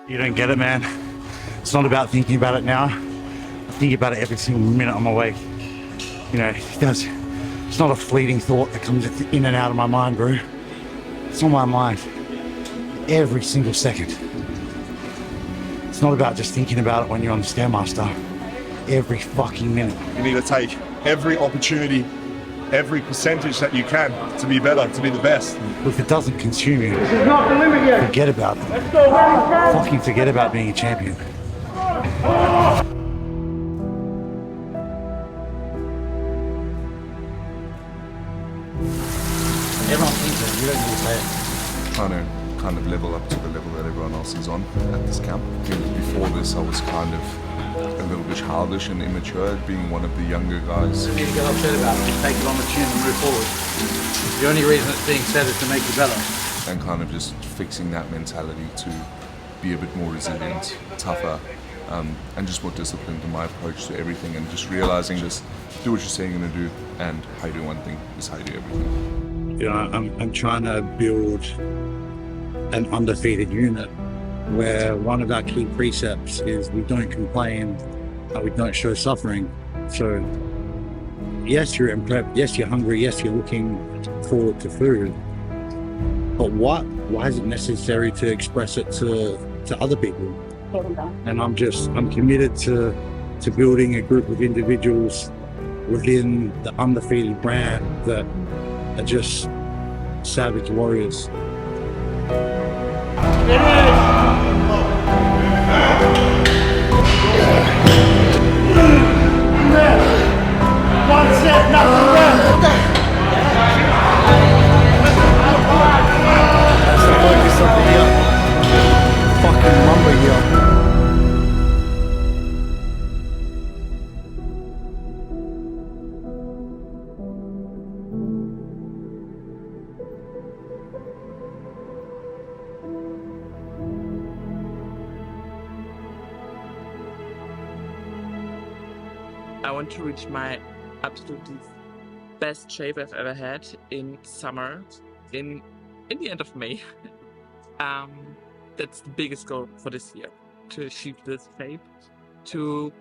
You don't get it, man. It's not about thinking about it now. I think about it every single minute I'm awake. You know, it's not a fleeting thought that comes in and out of my mind, bro. It's on my mind every single second. It's not about just thinking about it when you're on the Stairmaster. Every fucking minute. You need to take every opportunity, every percentage that you can to be better, to be the best. If it doesn't consume you, This is not the limit yet. forget about it. Let's go, Fucking forget about being a champion. Everyone thinks it, you don't need to say it. Trying to kind of level up to the level that everyone else is on at this camp. Before this, I was kind of a little bit childish and immature, being one of the younger guys. You need to get upset about it, just take it on the chin and move forward. The only reason it's being said is to make you better. And kind of just fixing that mentality to be a bit more resilient, tougher, and just more disciplined in my approach to everything, and just realizing just do what you're saying you're going to do, and how you do one thing is how you do everything. You know, I'm trying to build an undefeated unit where one of our key precepts is we don't complain and we don't show suffering. So yes, you're in prep, yes, you're hungry, yes, you're looking forward to food, but why is it necessary to express it to other people? And I'm committed to building a group of individuals within the Undefeated brand that are just savage warriors. One set, nothing left. That's the focus of the year. Fucking lumber here. I want to reach my absolutely best shape I've ever had in summer, in the end of May. That's the biggest goal for this year, to achieve this shape, to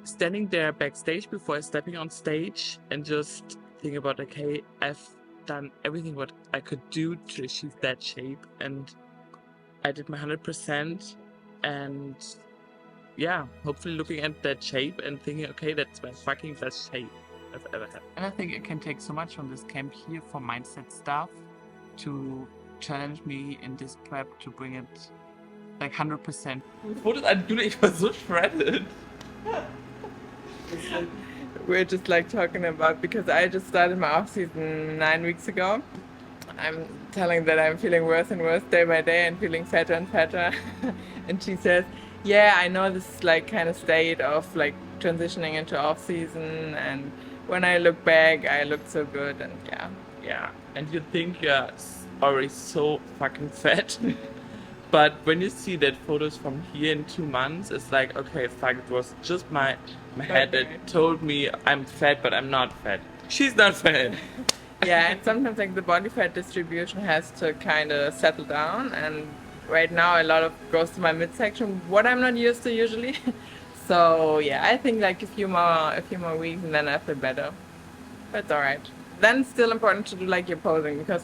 standing there backstage before stepping on stage and just think about, okay, I've done everything what I could do to achieve that shape, and I did my 100%, and yeah, hopefully looking at that shape and thinking, okay, that's my fucking best shape I've ever had. And I think it can take so much from this camp here for mindset stuff to challenge me in this prep to bring it like 100%. Fotos angular, ich war so shredded. We're just like talking about, because I just started my off season 9 weeks ago. I'm telling that I'm feeling worse and worse day by day and feeling fatter and fatter. And she says, yeah, I know this like kind of state of like transitioning into off season, and when I look back, I look so good, and Yeah, and you think you're already so fucking fat. But when you see that photos from here in 2 months, it's like, okay, fuck, it was just my head that told me I'm fat, but I'm not fat. She's not fat. yeah, and sometimes like the body fat distribution has to kind of settle down, and right now a lot of goes to my midsection, what I'm not used to usually. So yeah, I think like a few more weeks and then I feel better. But it's alright. Then it's still important to do like your posing, because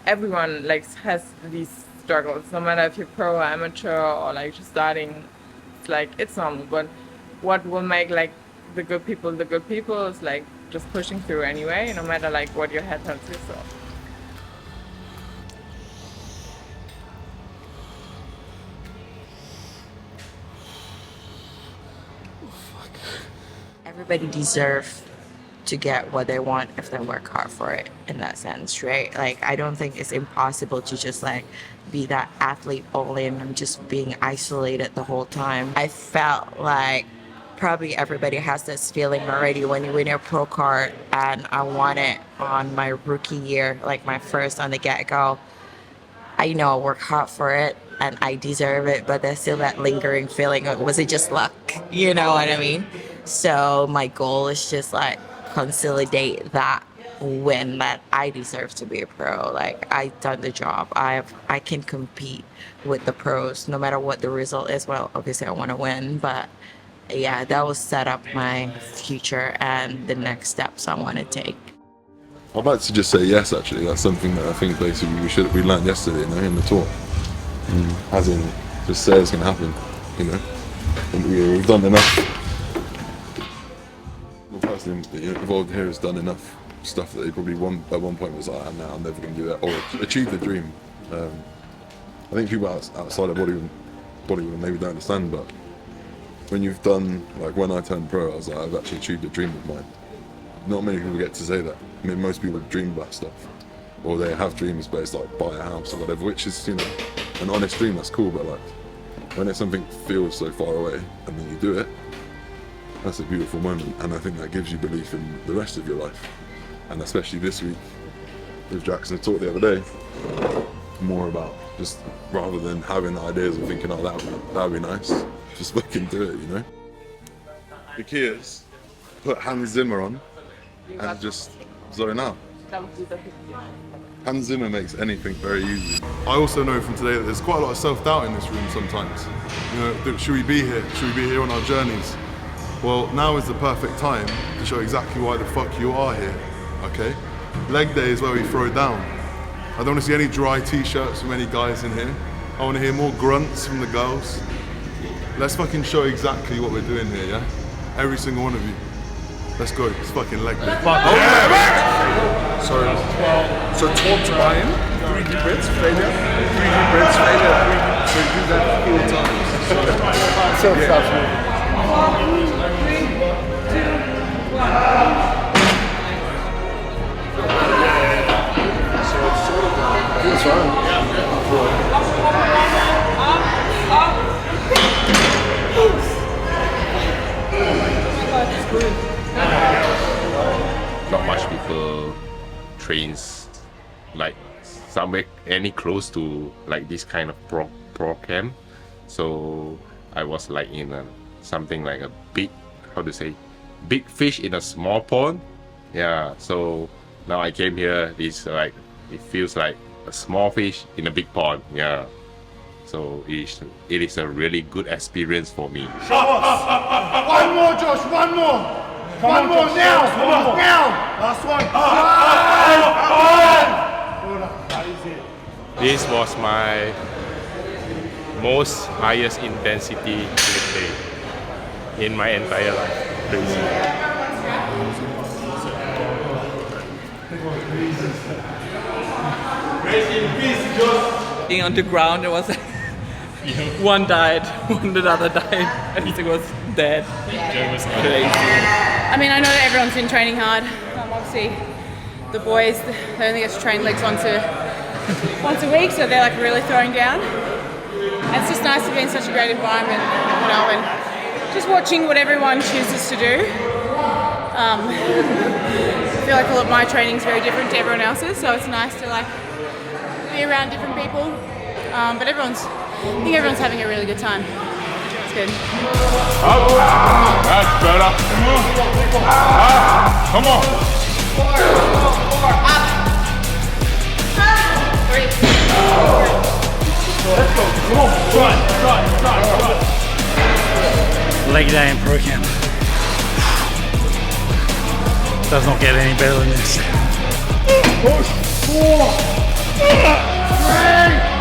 everyone like has these struggles, no matter if you're pro or amateur or like just starting. It's like it's normal, but what will make like the good people is like just pushing through anyway, no matter like what your head tells you. So everybody deserves to get what they want if they work hard for it, in that sense, right? Like, I don't think it's impossible to just like be that athlete all in and just being isolated the whole time. I felt like probably everybody has this feeling already when you win your pro card, and I won it on my rookie year, like my first on the get-go. I know I work hard for it and I deserve it, but there's still that lingering feeling of, was it just luck? You know what I mean? So my goal is just like consolidate that win that I deserve to be a pro. Like, I've done the job. I can compete with the pros no matter what the result is. Well, obviously I want to win, but yeah, that will set up my future and the next steps I want to take. I'd like to just say yes, actually. That's something that I think basically we learned yesterday, in the tour. As in, just say it's going to happen, And we've done enough. The person involved here has done enough stuff that they probably at one point was like, I'm never going to do that, or achieve the dream. I think people outside of bodybuilding maybe don't understand, but when you've done, like when I turned pro, I was like, I've actually achieved a dream of mine. Not many people get to say that. I mean, most people dream about stuff, or they have dreams, but it's like buy a house or whatever, which is, an honest dream, that's cool, but like, when it's something feels so far away and then you do it, that's a beautiful moment, and I think that gives you belief in the rest of your life. And especially this week, with Jackson talked the other day, more about just, rather than having ideas and thinking, oh, that would be nice, just fucking do it, The key is, put Hans Zimmer on, and just zone out. Hans Zimmer makes anything very easy. I also know from today that there's quite a lot of self-doubt in this room sometimes. Should we be here? Should we be here on our journeys? Well, now is the perfect time to show exactly why the fuck you are here, okay? Leg day is where we throw down. I don't want to see any dry t-shirts from any guys in here. I want to hear more grunts from the girls. Let's fucking show exactly what we're doing here, yeah? Every single one of you. Let's go, it's fucking leg day. So top to buy-in, 3 deep breaths, failure, 3 deep breaths, failure, 3 deep. So do that 4 times. So fast. Not much people trains like somewhere any close to like this kind of pro camp, so I was like in something like a big, big fish in a small pond. Yeah, so now I came here, it's like it feels like a small fish in a big pond. Yeah, so it is a really good experience for me. One more, Josh, one more. One more now! Now! Last one! This was my most highest intensity leg day in my entire life. Crazy. Being on the ground, it was like one died, another died, everything was dead. Crazy. I mean, I know that everyone's been training hard. Obviously, the boys, they only get to train legs once a week, so they're like really throwing down. And it's just nice to be in such a great environment, and just watching what everyone chooses to do. I feel like all of my training is very different to everyone else's, so it's nice to like be around different people. But I think everyone's having a really good time. It's good. That's better. Come on. Let's go. Come on. Try. Leg day in pro camp. Does not get any better than this. Push. 4. 3.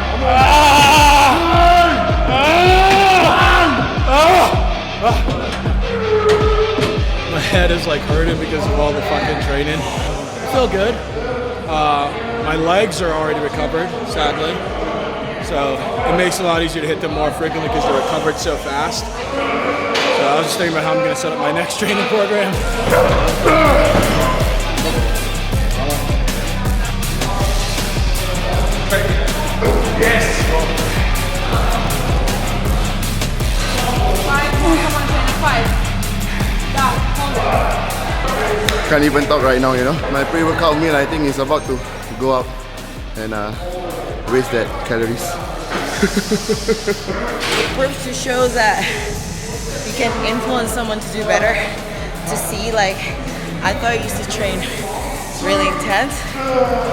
My head is like hurting because of all the fucking training. I feel good. My legs are already recovered, sadly. So it makes it a lot easier to hit them more frequently because they're recovered so fast. So I was just thinking about how I'm going to set up my next training program. Yes! Can't even talk right now, My pre-workout meal, I think, is about to go up and waste that calories. It proves to show that you can influence someone to do better. To see, like, I thought I used to train It's really intense,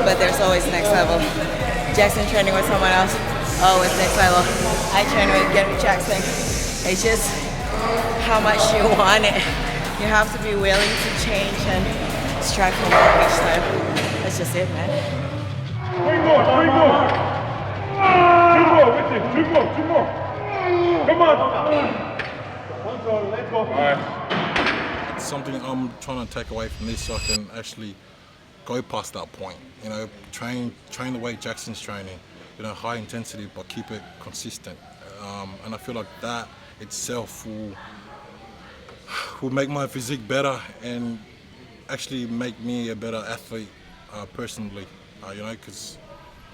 but there's always next level. Jackson training with someone else, always next level. I train with Gary Jackson. It's just how much you want it. You have to be willing to change and strive for more each time. That's just it, man. 3 more, 3 more. 2 more, with it, 2 more, 2 more. Come on. Let's go. All right. It's something I'm trying to take away from this so I can actually go past that point. You know, train the way Jackson's training. You know, high intensity, but keep it consistent. And I feel like that itself will make my physique better and actually make me a better athlete personally. You know, because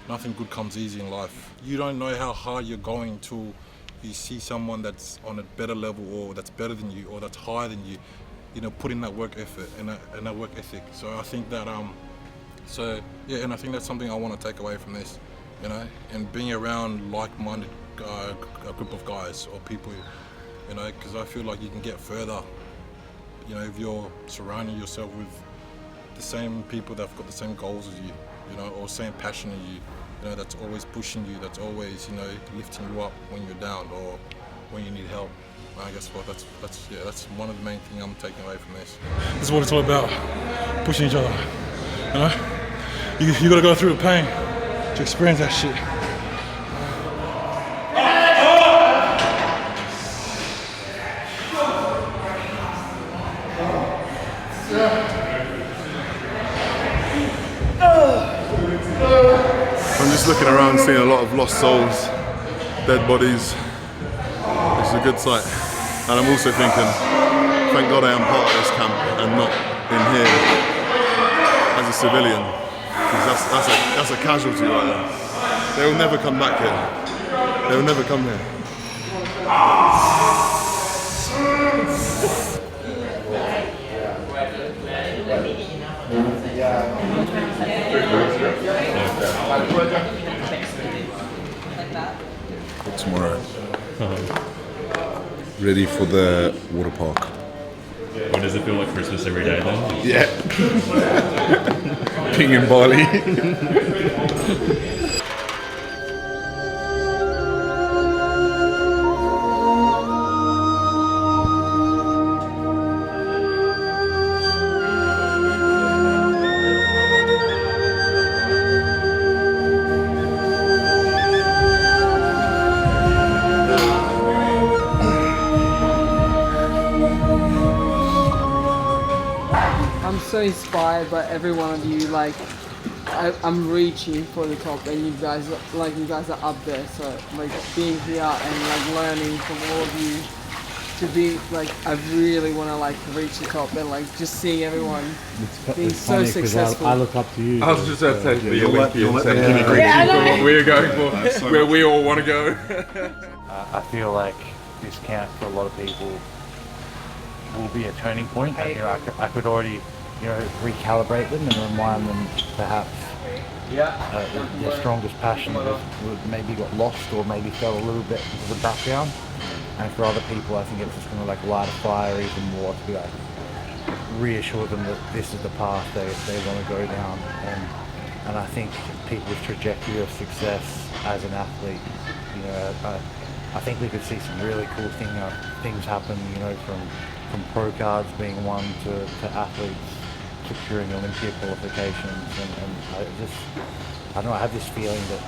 nothing good comes easy in life. You don't know how hard you're going till you see someone that's on a better level or that's better than you or that's higher than you, you know, put in that work effort and that work ethic. So I think that, and I think that's something I want to take away from this, you know, and being around like-minded a group of guys or people, you know, because I feel like you can get further, you know, if you're surrounding yourself with the same people that've got the same goals as you, you know, or same passion as you, you know, that's always pushing you, that's always, you know, lifting you up when you're down or when you need help. I guess what that's one of the main things I'm taking away from this. This is what it's all about, pushing each other, you know? You gotta go through the pain to experience that shit. I'm just looking around, seeing a lot of lost souls, dead bodies. It's a good sight. And I'm also thinking, thank God I am part of this camp and not in here as a civilian. Because that's a casualty right there. They will never come back here. They will never come here. Tomorrow. Ready for the water park. What does it feel like Christmas every day then? Yeah. King in Bali. I'm so inspired by every one of you. Like, I'm reaching for the top, and you guys are up there. So like being here and like learning from all of you to be like, I really want to like reach the top and like just seeing everyone being so successful. I look up to you. I was just about to say the Olympians and what we're going for, where we all want to go. I feel like this camp for a lot of people will be a turning point. You know, I could already, you know, recalibrate them and remind them perhaps their strongest passion that maybe got lost or maybe fell a little bit into the background. And for other people, I think it's just going to like light a fire even more to be like reassure them that this is the path they want to go down. And I think people's trajectory of success as an athlete, you know, I think we could see some really cool things happen, you know, from pro cards being won to athletes securing Olympia qualifications, and I don't know, I have this feeling that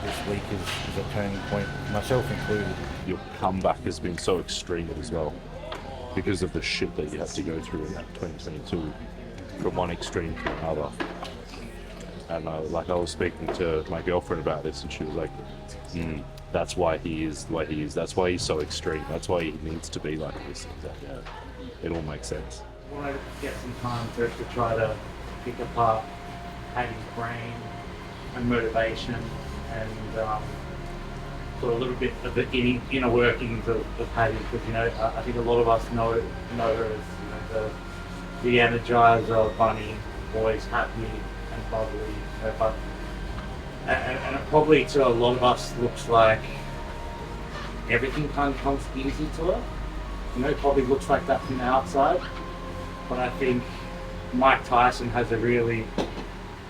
this week is a turning point, myself included. Your comeback has been so extreme as well because of the shit that you have to go through in that 2022 from one extreme to another. And like I was speaking to my girlfriend about this and she was like, that's why he is the way he is. That's why he's so extreme. That's why he needs to be like this. Yeah, it all makes sense. I wanted to get some time to try to pick apart Paddy's brain and motivation and sort of a little bit of the inner workings of Paddy, because, you know, I think a lot of us know her as, you know, the energizer bunny, always happy and bubbly, you know, but and it probably to a lot of us looks like everything kind of comes easy to her. You know, it probably looks like that from the outside. But I think Mike Tyson has a really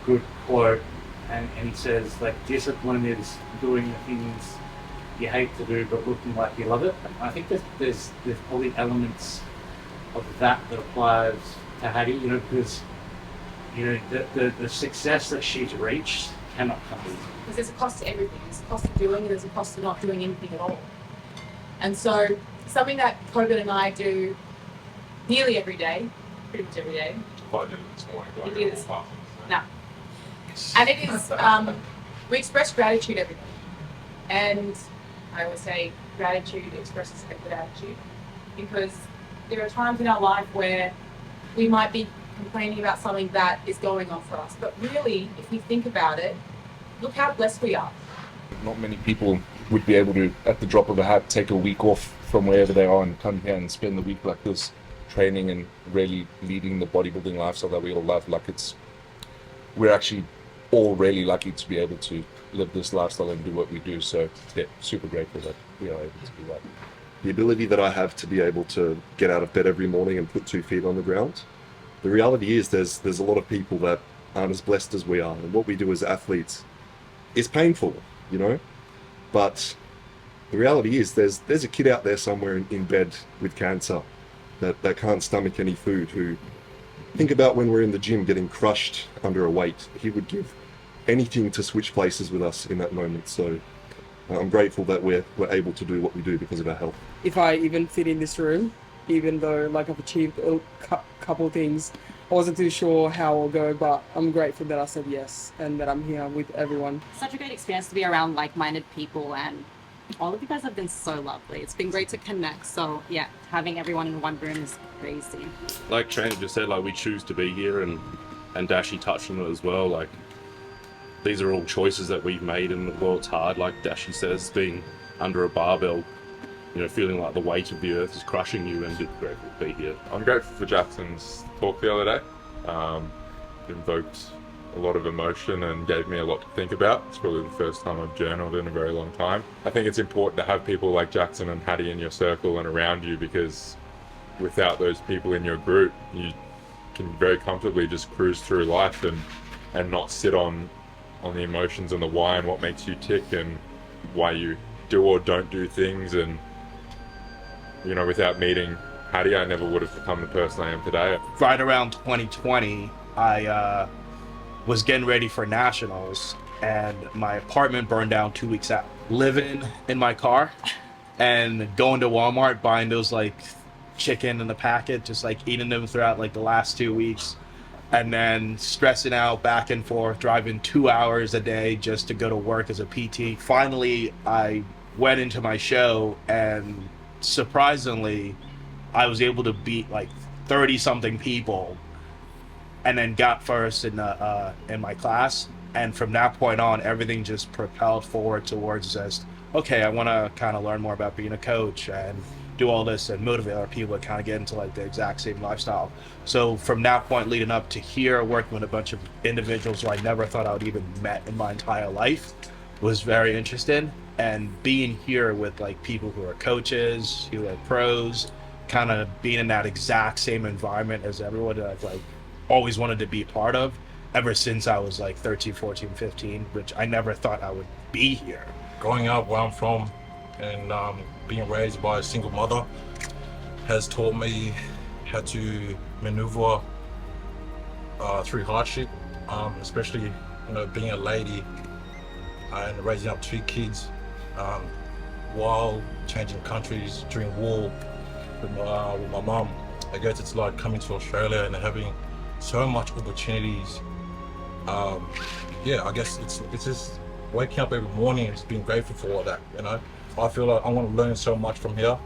good quote, and he says like discipline is doing the things you hate to do but looking like you love it. And I think there's probably elements of that applies to Hattie, you know, because you know the success that she's reached cannot come easy. Because there's a cost to everything. There's a cost to doing, and there's a cost to not doing anything at all. And so something that Kogan and I do nearly every day, pretty much every day. We do this. No. And it is, we express gratitude every day. And I always say gratitude expresses a good attitude, because there are times in our life where we might be complaining about something that is going on for us. But really, if we think about it, look how blessed we are. Not many people would be able to, at the drop of a hat, take a week off from wherever they are and come here and spend the week like this, training and really leading the bodybuilding lifestyle that we all love. Like we're actually all really lucky to be able to live this lifestyle and do what we do. So yeah, super grateful that we are able to do that. The ability that I have to be able to get out of bed every morning and put 2 feet on the ground. The reality is there's a lot of people that aren't as blessed as we are, and what we do as athletes is painful, you know. But the reality is there's a kid out there somewhere in bed with cancer that can't stomach any food, who, think about when we're in the gym getting crushed under a weight. He would give anything to switch places with us in that moment. So I'm grateful that we're able to do what we do because of our health. If I even fit in this room, even though like I've achieved a couple things, I wasn't too sure how I'll go, but I'm grateful that I said yes and that I'm here with everyone. Such a great experience to be around like-minded people, and all of you guys have been so lovely. It's been great to connect. So yeah, having everyone in one room is crazy. Like Shane just said, like we choose to be here, and Dashi touched on it as well. Like these are all choices that we've made, and well, it's hard. Like Dashi says, being under a barbell, you know, feeling like the weight of the earth is crushing you, and just grateful to be here. I'm grateful for Jackson's talk the other day. It invoked a lot of emotion and gave me a lot to think about. It's probably the first time I've journaled in a very long time. I think it's important to have people like Jackson and Hattie in your circle and around you, because without those people in your group, you can very comfortably just cruise through life and not sit on the emotions and the why and what makes you tick and why you do or don't do things. And you know, without meeting Hattie, I never would have become the person I am today. Right around 2020, I was getting ready for nationals, and my apartment burned down 2 weeks out. Living in my car and going to Walmart, buying those like chicken in the packet, just like eating them throughout like the last 2 weeks, and then stressing out back and forth, driving 2 hours a day just to go to work as a PT. Finally, I went into my show, and surprisingly, I was able to beat like 30 something people, and then got first in my class. And from that point on, everything just propelled forward towards just, okay, I want to kind of learn more about being a coach and do all this and motivate other people to kind of get into like the exact same lifestyle. So from that point leading up to here, working with a bunch of individuals who I never thought I would even met in my entire life was very interesting. And being here with like people who are coaches, who are pros, kind of being in that exact same environment as everyone that I've like always wanted to be part of ever since I was like 13, 14, 15, which I never thought I would be here. Growing up where I'm from and being raised by a single mother has taught me how to maneuver through hardship, especially being a lady and raising up 2 kids while changing countries during war with my mum. I guess it's like coming to Australia and having so much opportunities. Yeah, I guess it's just waking up every morning and just being grateful for all that, you know. I feel like I want to learn so much from here,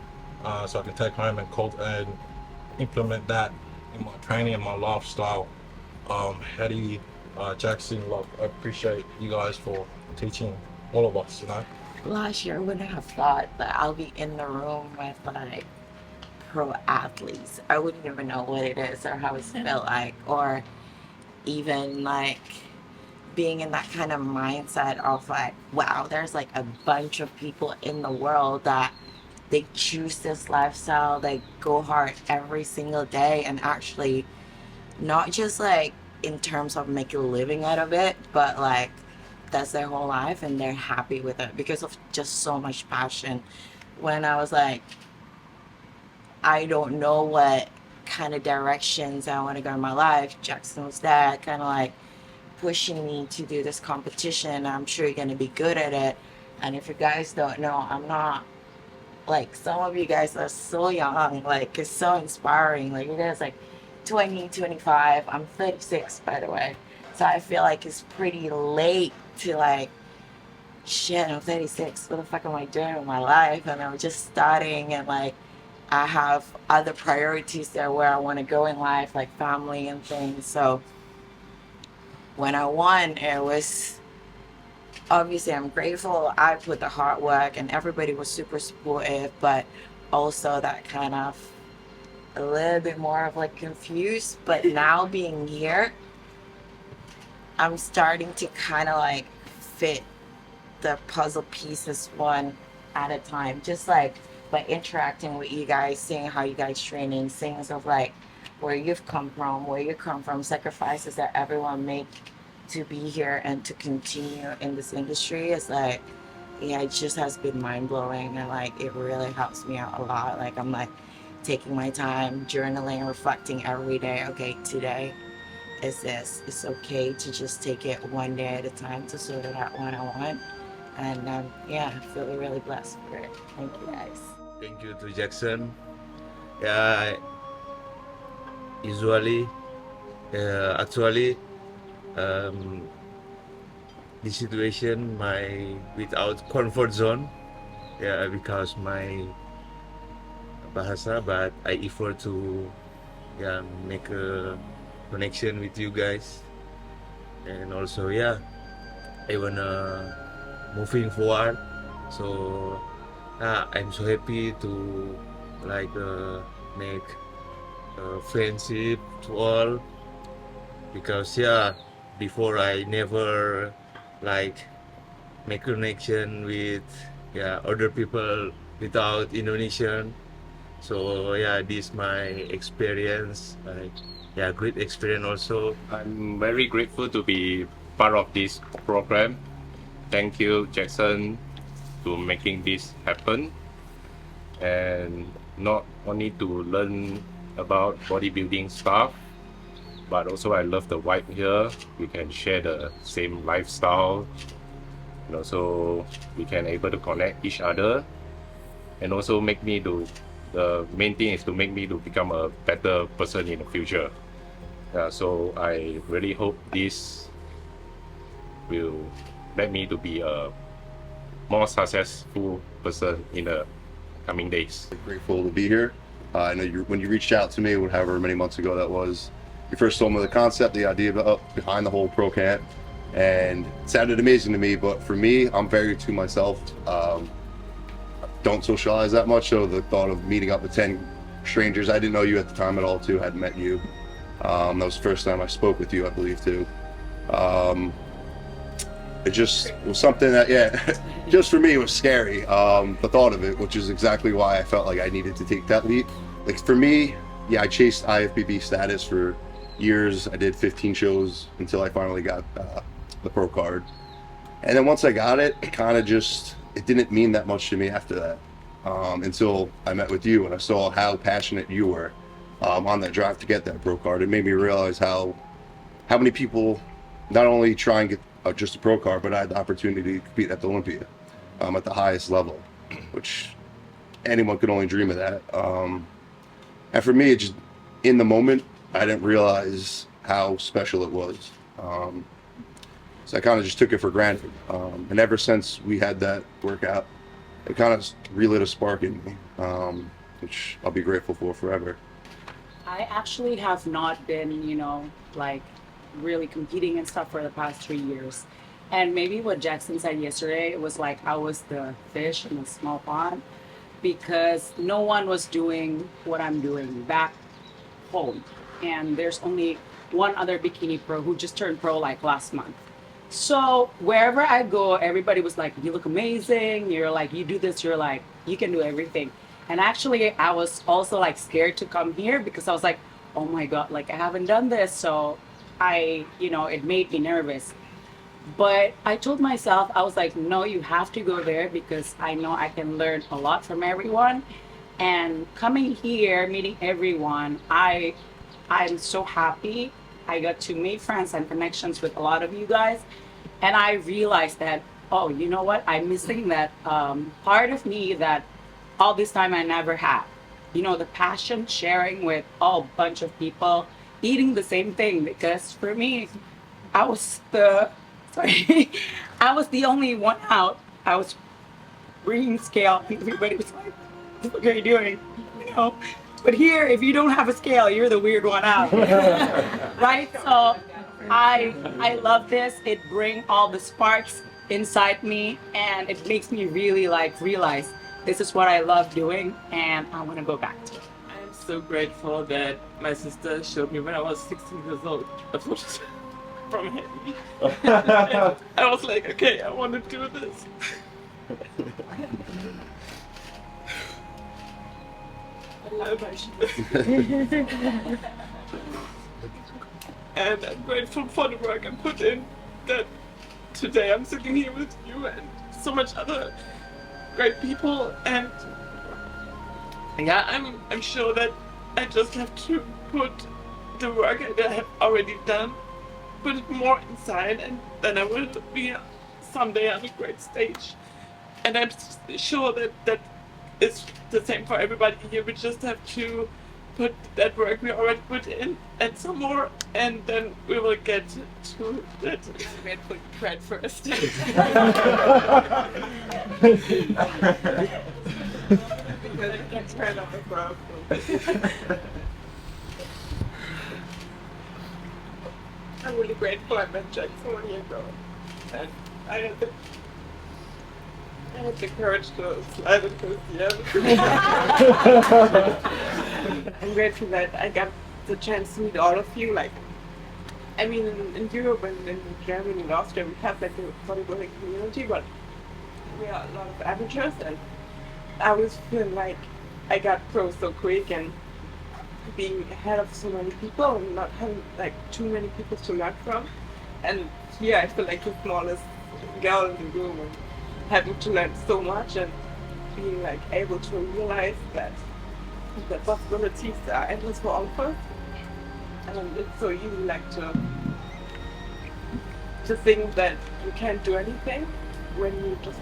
so I can take home and implement that in my training and my lifestyle. Hattie, Jackson, I appreciate you guys for teaching all of us, you know. Last year I wouldn't have thought that I'll be in the room with like pro athletes. I wouldn't even know what it is or how it felt like, or even like being in that kind of mindset of like, wow, there's like a bunch of people in the world that they choose this lifestyle, they go hard every single day and actually not just like in terms of making a living out of it, but like that's their whole life and they're happy with it because of just so much passion. When I was like, I don't know what kind of directions I want to go in my life, Jackson was there kind of like pushing me to do this competition. I'm sure you're going to be good at it. And if you guys don't know, I'm not, like, some of you guys are so young, like it's so inspiring. Like you guys like 20, 25. I'm 36 by the way, so I feel like it's pretty late to like, shit, I'm 36, what the fuck am I doing with my life? And I'm just starting, and like I have other priorities there where I want to go in life, like family and things. So when I won, it was, obviously I'm grateful. I put the hard work and everybody was super supportive, but also that kind of a little bit more of like confused. But now being here, I'm starting to kind of like fit the puzzle pieces one at a time, just like by interacting with you guys, seeing how you guys training, seeing of like where you've come from, where you come from, sacrifices that everyone make to be here and to continue in this industry is like, yeah, it just has been mind-blowing, and like it really helps me out a lot. Like I'm like taking my time, journaling, reflecting every day. Okay, today is this. It's okay to just take it one day at a time to sort it out when I want. And yeah, I feel really blessed for it. Thank you guys. Thank you to Jackson. Yeah, usually, actually, the situation my without comfort zone. Yeah, because my bahasa, but I effort to make a connection with you guys, and also I wanna moving forward. So I'm so happy to like make a friendship to all, because before I never like make connection with other people without Indonesian. So this my experience, like great experience also. I'm very grateful to be part of this program. Thank you, Jackson, to making this happen. And not only to learn about bodybuilding stuff, but also I love the vibe here. We can share the same lifestyle, and also we can able to connect each other, and also make me do, the main thing is to make me to become a better person in the future. So I really hope this will let me to be a more successful person in the coming days. Grateful to be here. I know when you reached out to me, however many months ago that was, you first told me the concept, the idea behind the whole pro camp, and it sounded amazing to me. But for me, I'm very to myself. Don't socialize that much, so the thought of meeting up with 10 strangers, I didn't know you at the time at all too, hadn't met you. That was the first time I spoke with you, I believe too. It just was something that, just for me it was scary, the thought of it, which is exactly why I felt like I needed to take that leap. Like for me, I chased IFBB status for years. I did 15 shows until I finally got the pro card. And then once I got it, it didn't mean that much to me after that, until I met with you and I saw how passionate you were on that drive to get that pro card. It made me realize how many people not only try and get just a pro card, but I had the opportunity to compete at the Olympia at the highest level, which anyone could only dream of that. And for me, it just, in the moment, I didn't realize how special it was. So I kind of just took it for granted. And ever since we had that workout, it kind of relit a spark in me, which I'll be grateful for forever. I actually have not been, like really competing and stuff for the past 3 years. And maybe what Jackson said yesterday was like I was the fish in a small pond, because no one was doing what I'm doing back home. And there's only one other bikini pro who just turned pro like last month. So wherever I go, everybody was like, you look amazing. You're like, you do this, you're like, you can do everything. And actually I was also like scared to come here because I was like, oh my God, like I haven't done this. So it made me nervous. But I told myself, I was like, no, you have to go there because I know I can learn a lot from everyone. And coming here, meeting everyone, I'm so happy. I got to make friends and connections with a lot of you guys. And I realized that, oh, you know what? I'm missing that part of me that all this time I never had. The passion sharing with a bunch of people, eating the same thing. Because for me, I was sorry, I was the only one out. I was bringing scale. Everybody was like, what are you doing? But here, if you don't have a scale, you're the weird one out. Right? So I love this. It brings all the sparks inside me, and it makes me really realize this is what I love doing, and I want to go back to it. I'm so grateful that my sister showed me when I was 16 years old a photo from him. I was like, okay, I want to do this. I love and I'm grateful for the work I put in, that today I'm sitting here with you and so much other great people, and yeah, I'm sure that I just have to put the work that I have already done, put it more inside, and then I will be someday on a great stage. And I'm sure that it's the same for everybody here. We just have to put that work we already put in and some more, and then we will get to that. Wait for bread first. Because I can't turn on the problem. I'm really grateful I met Jackson 1 year ago, and I had the courage to slide into the I'm grateful that I got the chance to meet all of you. In Europe and in Germany and Austria, we have a bodybuilding community, but we are a lot of amateurs, and I always feel like I got pro so quick, and being ahead of so many people and not having too many people to learn from. And here I feel like the smallest girl in the room, and having to learn so much and being able to realize that the possibilities are endless for all of us. And it's so easy to think that you can't do anything when you just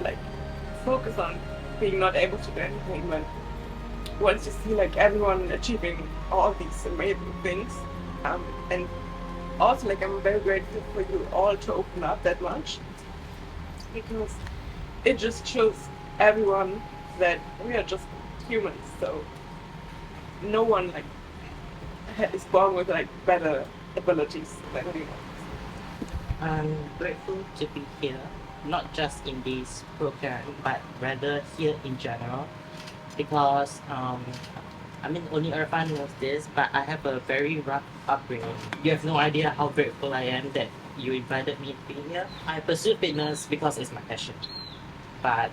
focus on being not able to do anything. But once you see everyone achieving all these amazing things, and also I'm very grateful for you all to open up that much, because it just shows everyone that we are just humans. So no one is born with better abilities than anyone. I'm grateful to be here, not just in this program, but rather here in general, because only Irfan knows this, but I have a very rough upbringing. You have no idea how grateful I am that you invited me to be here. I pursue fitness because it's my passion, but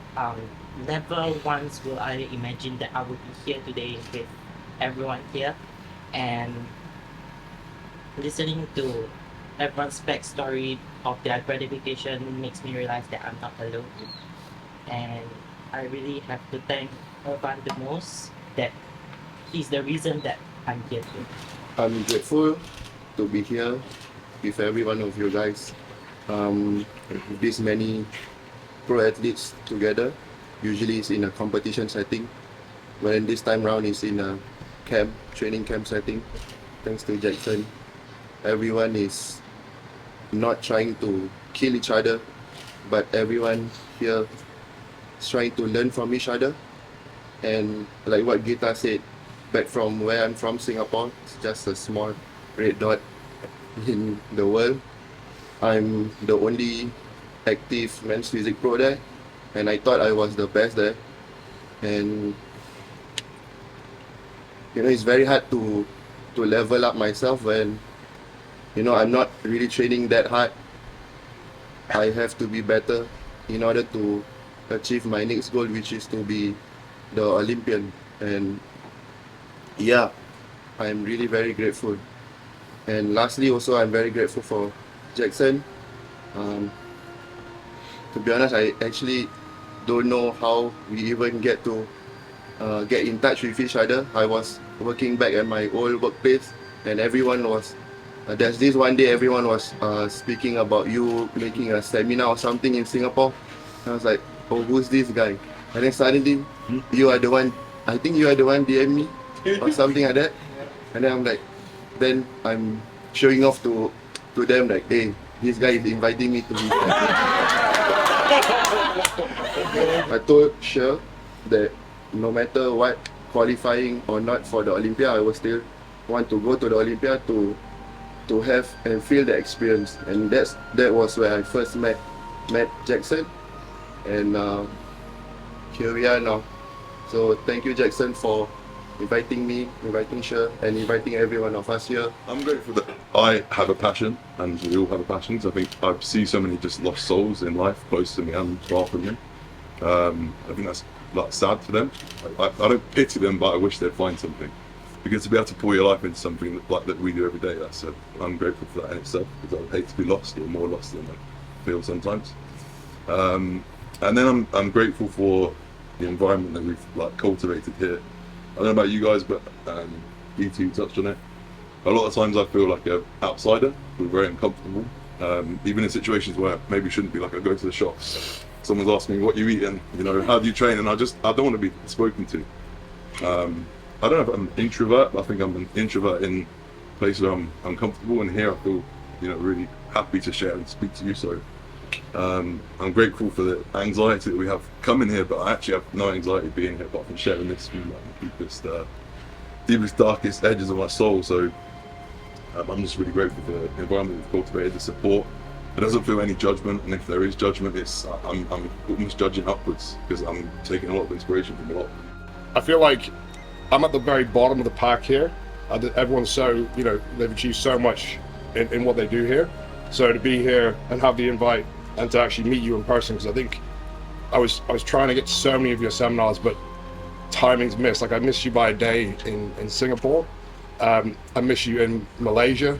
never once will I imagine that I would be here today with everyone here, and listening to everyone's backstory of their gratification makes me realize that I'm not alone, and I really have to thank Irfan the most, that he's the reason that I'm here today. I'm grateful to be here with every one of you guys. This many pro athletes together. Usually it's in a competition setting, but then this time round it's in a training camp setting. Thanks to Jackson, everyone is not trying to kill each other, but everyone here is trying to learn from each other. And like what Gita said, back from where I'm from, Singapore, it's just a small red dot in the world. I'm the only active men's physique pro there, and I thought I was the best there. And it's very hard to level up myself when I'm not really training that hard. I have to be better in order to achieve my next goal, which is to be the Olympian. And yeah, I'm really very grateful. And lastly, also I'm very grateful for Jackson. To be honest, I actually don't know how we even get to get in touch with each other. I was working back at my old workplace, and everyone was. There's this one day everyone was speaking about you making a seminar or something in Singapore. I was like, oh, who's this guy? And then suddenly, you are the one. I think you are the one DM me or something like that. And then I'm like, then I'm showing off to them like, hey, this guy is inviting me to his I told Sher that no matter what, qualifying or not for the Olympia, I will still want to go to the Olympia to have and feel the experience. And that was where I first met Jackson, and here we are now. So thank you, Jackson, for inviting me, inviting Sher, and inviting every one of us here. I'm grateful that I have a passion, and we all have a passion. So I think I see so many just lost souls in life, close to me and far from me. I think that's like sad for them. I don't pity them, but I wish they'd find something. Because to be able to pour your life into something that we do every day, I'm grateful for that in itself. Because I would hate to be lost, or more lost than I feel sometimes. And then I'm grateful for the environment that we've like cultivated here. I don't know about you guys, but you two touched on it. A lot of times I feel like an outsider. We're very uncomfortable, even in situations where maybe shouldn't be. Like I go to the shops, someone's asking me what you eat and how do you train, and I don't want to be spoken to. I don't know if I'm an introvert, but I think I'm an introvert in places where I'm comfortable, and here I feel really happy to share and speak to you. So I'm grateful for the anxiety that we have coming here, but I actually have no anxiety being here apart from sharing this from the deepest, darkest edges of my soul. So I'm just really grateful for the environment we've cultivated, the support. There doesn't feel any judgment, and if there is judgment, I'm almost judging upwards because I'm taking a lot of inspiration from a lot. I feel like I'm at the very bottom of the pack here. Everyone's so, they've achieved so much in what they do here. So to be here and have the invite and to actually meet you in person, because I think I was trying to get to so many of your seminars, but timing's missed. Like I missed you by a day in Singapore. I miss you in Malaysia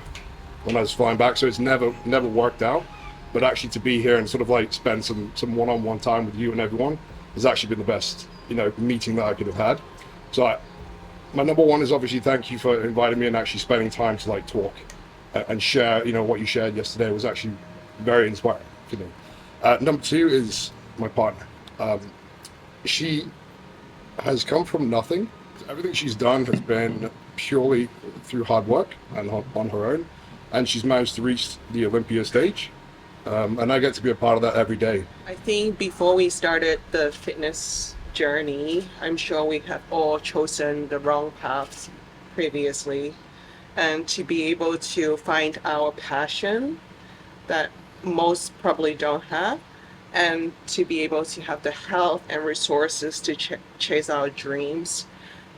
when I was flying back. So it's never worked out. But actually to be here and sort of like spend some one-on-one time with you and everyone has actually been the best, meeting that I could have had. So my number one is obviously thank you for inviting me and actually spending time to like talk and share, what you shared yesterday was actually very inspiring for me. Number two is my partner. She has come from nothing. Everything she's done has been purely through hard work and on her own, and she's managed to reach the Olympia stage. And I get to be a part of that every day. I think before we started the fitness journey, I'm sure we have all chosen the wrong paths previously. And to be able to find our passion that most probably don't have, and to be able to have the health and resources to chase our dreams,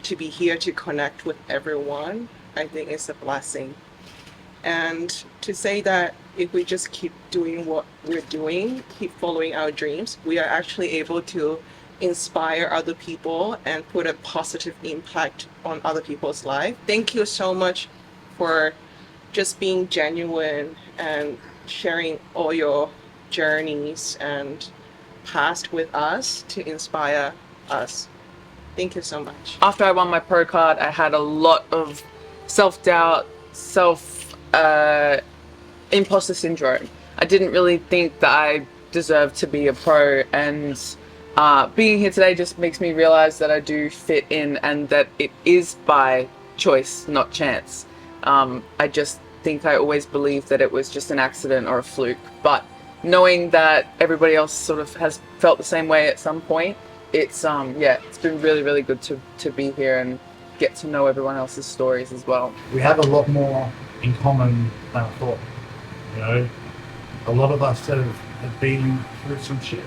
to be here to connect with everyone, I think it's a blessing. And to say that if we just keep doing what we're doing, keep following our dreams, we are actually able to inspire other people and put a positive impact on other people's life. Thank you so much for just being genuine and sharing all your journeys and past with us to inspire us. Thank you so much. After I won my pro card, I had a lot of self-doubt, imposter syndrome. I didn't really think that I deserved to be a pro, and being here today just makes me realize that I do fit in and that it is by choice, not chance. I just think I always believed that it was just an accident or a fluke, but knowing that everybody else sort of has felt the same way at some point, it's been really, really good to be here and get to know everyone else's stories as well. We have a lot more in common than I thought. A lot of us have been through some shit,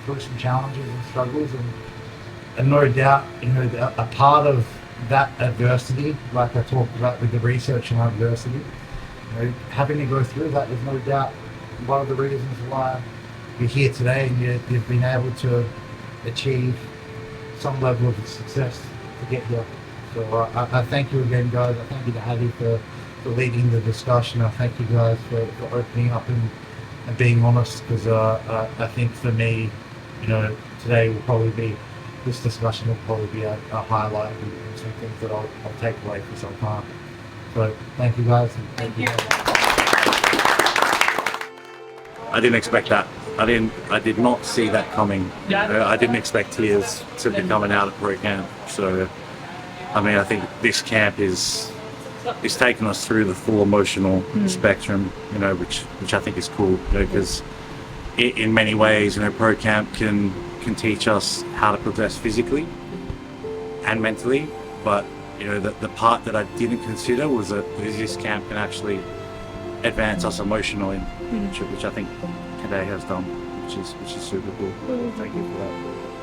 through some challenges and struggles, and no doubt, a part of that adversity, like I talked about with the research on adversity, having to go through that is no doubt one of the reasons why you're here today and you've been able to achieve some level of success to get here. So I thank you again, guys. I thank you to Hadi for leading the discussion. I thank you guys for opening up and being honest, because I think for me, you know, today will probably be, this discussion will probably be a highlight and some things that I'll take away for some time. So thank you guys. And thank you. I didn't expect that. I did not see that coming. I didn't expect tears to be coming out at pro camp. So, I mean, I think this camp is taking us through the full emotional spectrum, you know, which I think is cool, you know, because in many ways, you know, pro camp can teach us how to progress physically and mentally, but you know, the part that I didn't consider was that this camp can actually advance us emotionally, which I think today has done, which is super cool. Thank you for that.